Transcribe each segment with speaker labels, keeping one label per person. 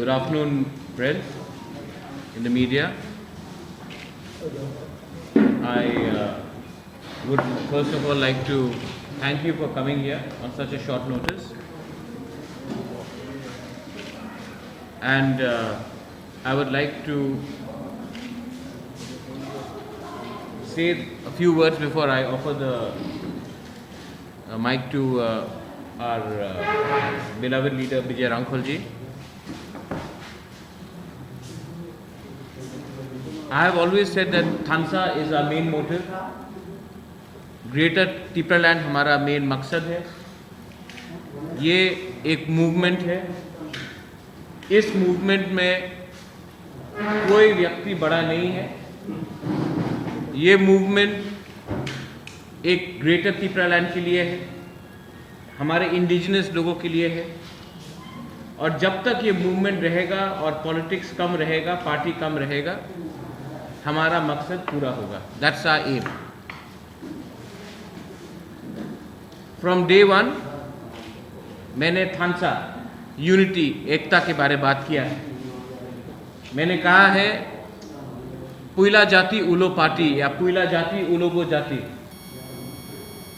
Speaker 1: Good afternoon, friends in the media. I would first of all like to thank you for coming here on such a short notice. And I would like to say a few words before I offer the mic to our beloved leader Vijay Rankholji. I have always said that Thansa is our main motive. Greater Tipraland हमारा main मकसद है. ये एक movement है. इस movement में कोई व्यक्ति बड़ा नहीं है. ये मूवमेंट एक ग्रेटर तिप्रालैंड के लिए है, हमारे इंडिजिनस लोगों के लिए है. और जब तक ये मूवमेंट रहेगा और पॉलिटिक्स कम रहेगा, पार्टी कम रहेगा, हमारा मकसद पूरा होगा. That's our aim. From day one मैंने थानसा यूनिटी, एकता के बारे में बात किया है. मैंने कहा है पुइला जाति उलो पार्टी या पुइला जाति उलोगो जाति,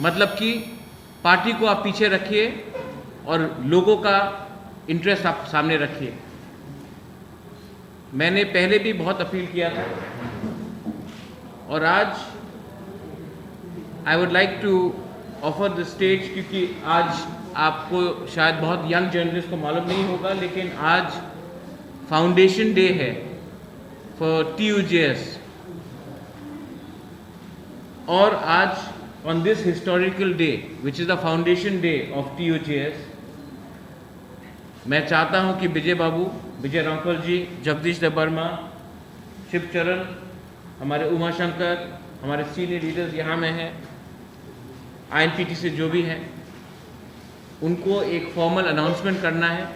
Speaker 1: मतलब कि पार्टी को आप पीछे रखिए और लोगों का इंटरेस्ट आप सामने रखिए. मैंने पहले भी बहुत अपील किया था और आज I would like to offer the stage, क्योंकि आज आपको शायद बहुत यंग जर्नलिस्ट को मालूम नहीं होगा, लेकिन आज फाउंडेशन डे है फॉर TUJS. और आज on this historical day which is the foundation day of TUJS, मैं चाहता हूं कि विजय बाबू, विजय रांखल जी, जगदीश देवर्मा, शिवचरण, हमारे उमाशंकर, हमारे सीनियर लीडर्स यहाँ में हैं, INPT से जो भी हैं, उनको एक फॉर्मल अनाउंसमेंट करना है.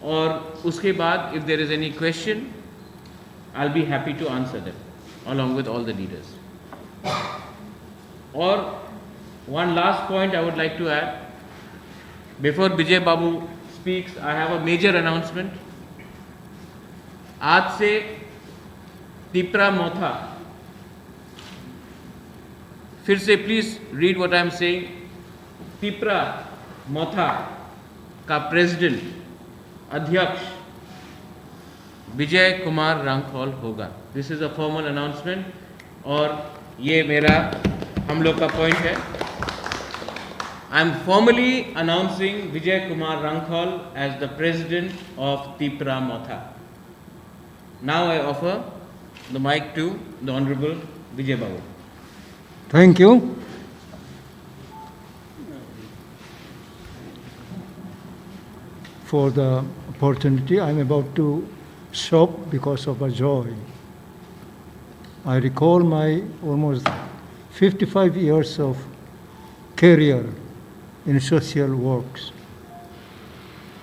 Speaker 1: और उसके बाद if there is any question I will be happy to answer them along with all the leaders. और one last point I would like to add before Vijay Babu speaks. I have a major announcement. आज से तिप्रा मोथा, फिर से please read what I am saying, Tipra Motha का president, अध्यक्ष विजय कुमार रांखौल होगा. This is a formal announcement और ये मेरा, हम लोग का पॉइंट है. I am formally announcing Vijay Kumar Rankhawl as the president of Tipra Motha. Now I offer the mic to the honourable Vijay Babu.
Speaker 2: Thank you. For the opportunity. I'm about to sob because of a joy. I recall my almost 55 years of career in social works.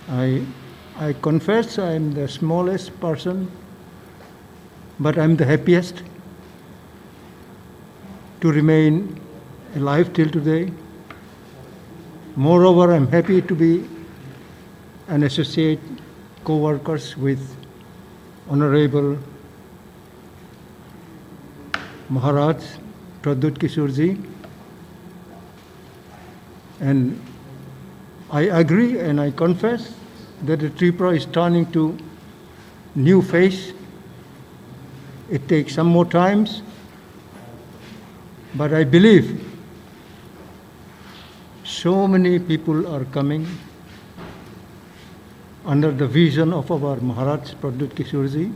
Speaker 2: I confess I am the smallest person, but I'm the happiest to remain alive till today. Moreover, I'm happy to be an associate co-workers with Honorable Maharaj Pradyut Kishore ji. And I agree and I confess that the Tripura is turning to new phase. It takes some more times, but I believe so many people are coming under the vision of our Maharaj Pradyut Kishore ji.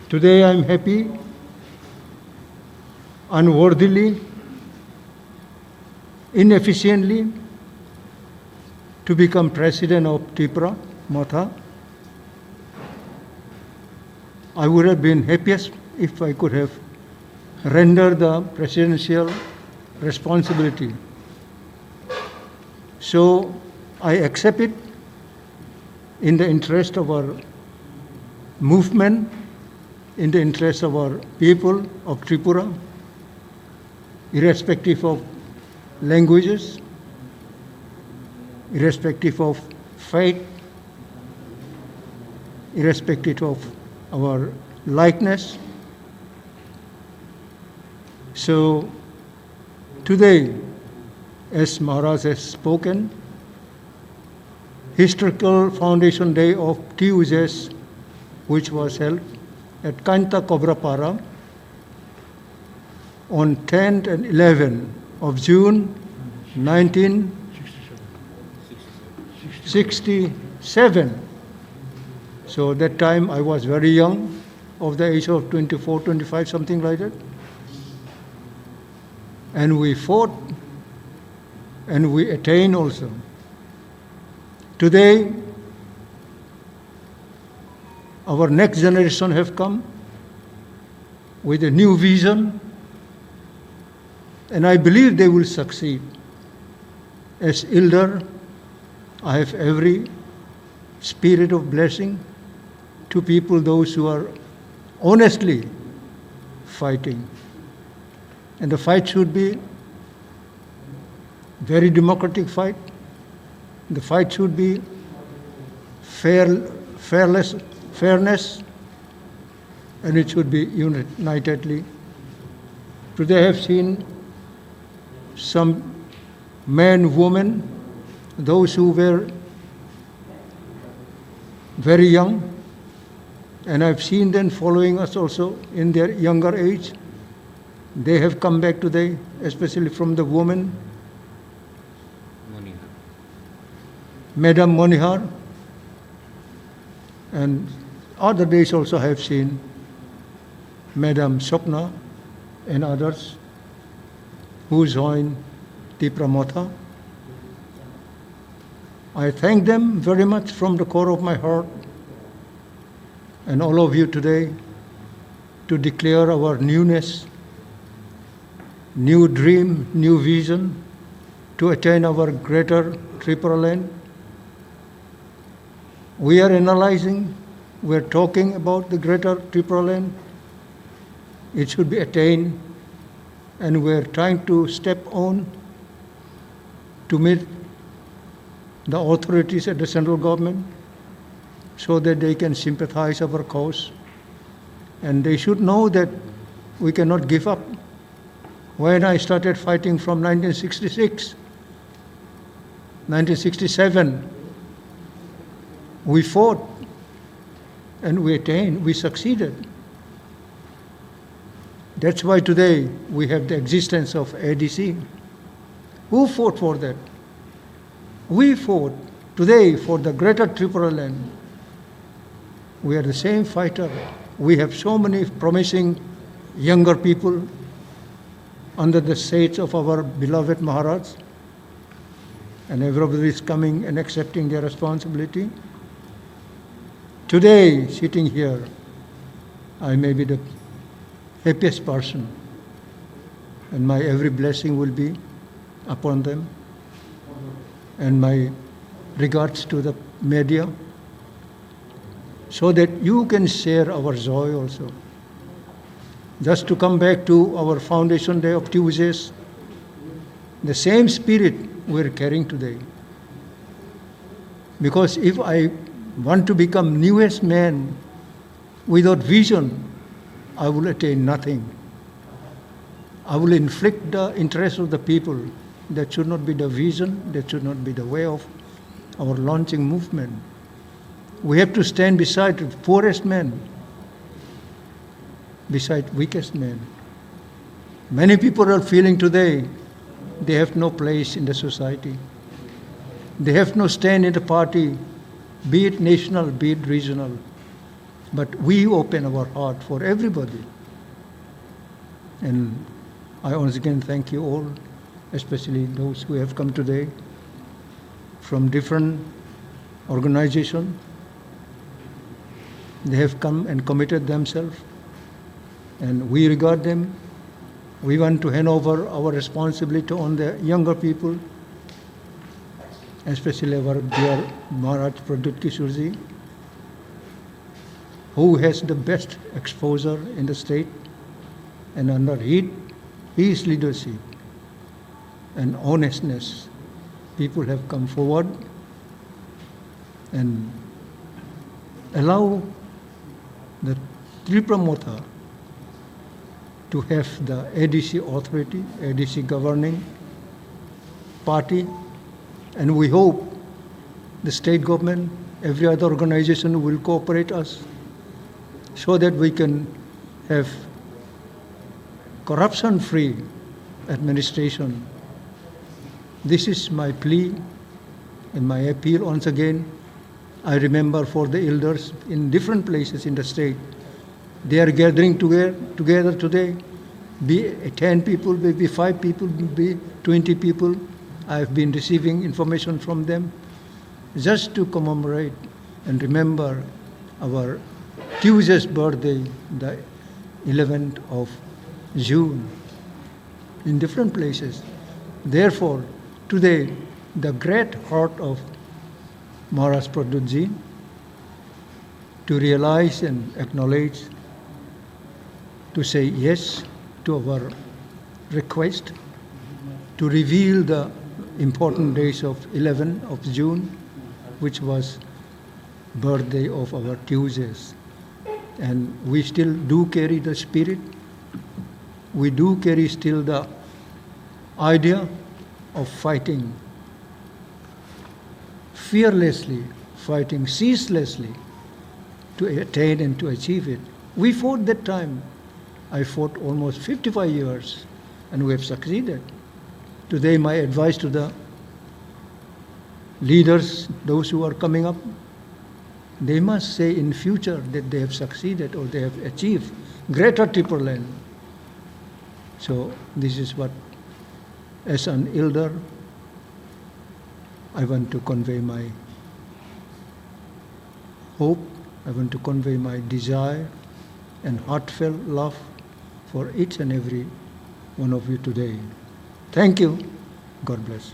Speaker 2: Today I am happy, unworthily, inefficiently, to become president of Tripura Motha. I would have been happiest if I could have rendered the presidential responsibility. So I accept it in the interest of our movement, in the interest of our people of Tripura, irrespective of languages, irrespective of fight irrespective of our likeness. So today, as Maharaj has spoken, historical foundation day of TUJS, which was held at Kanta Kobrapara on 10th and 11th of June 1967. So that time I was very young, of the age of 24, 25, something like that. And we fought and we attained also. Today, our next generation have come with a new vision, and I believe they will succeed. As elder, I have every spirit of blessing to people, those who are honestly fighting. And the fight should be very democratic fight. The fight should be fairness, and it should be unitedly. Today I have seen some men, women, those who were very young, and I've seen them following us also in their younger age. They have come back today, especially from the women. Madam Monihar, and other days also I have seen Madam Sopna and others who joined the Pramotha. I thank them very much from the core of my heart, and all of you today, to declare our newness, new dream, new vision, to attain our greater Tripura land. We are analyzing, we are talking about the greater Tripura land. It should be attained, and we are trying to step on to meet the authorities at the central government so that they can sympathize our cause. And they should know that we cannot give up. When I started fighting from 1966, 1967, we fought and we attained, we succeeded. That's why today we have the existence of ADC. Who fought for that? We fought today for the greater Tripura land. We are the same fighter. We have so many promising younger people under the shades of our beloved Maharaj, and everybody is coming and accepting their responsibility. Today, sitting here, I may be the happiest person, and my every blessing will be upon them, and my regards to the media, so that you can share our joy also. Just to come back to our foundation day of Tuesdays, the same spirit we're carrying today. Because if I want to become newest man without vision, I will attain nothing. I will inflict the interest of the people. That should not be the vision, that should not be the way of our launching movement. We have to stand beside the poorest man, beside weakest man. Many people are feeling today they have no place in the society. They have no stand in the party, be it national, be it regional. But we open our heart for everybody. And I once again thank you all, especially those who have come today from different organizations. They have come and committed themselves, and we regard them. We want to hand over our responsibility on the younger people, especially our dear Maharaj Pradut Kishorji, who has the best exposure in the state, and under his leadership and honestness, people have come forward and allow the Tripura Motha to have the ADC authority, ADC governing party, and we hope the state government, every other organization will cooperate us so that we can have corruption-free administration. This is my plea and my appeal once again. I remember for the elders in different places in the state, they are gathering together today, be 10 people, maybe 5 people, maybe 20 people. I have been receiving information from them just to commemorate and remember our Tuesday's birthday, the 11th of June, in different places. Therefore, today, the great heart of Maharaj Pradutji to realize and acknowledge, to say yes to our request, to reveal the important days of 11th of June, which was birthday of our Tuesdays. And we still do carry the spirit. We do carry still the idea of fighting fearlessly, fighting ceaselessly to attain and to achieve it. We fought that time. I fought almost 55 years and we have succeeded. Today my advice to the leaders, those who are coming up, they must say in future that they have succeeded or they have achieved greater Tripura land. So this is what, as an elder, I want to convey my hope, I want to convey my desire and heartfelt love for each and every one of you today. Thank you. God bless.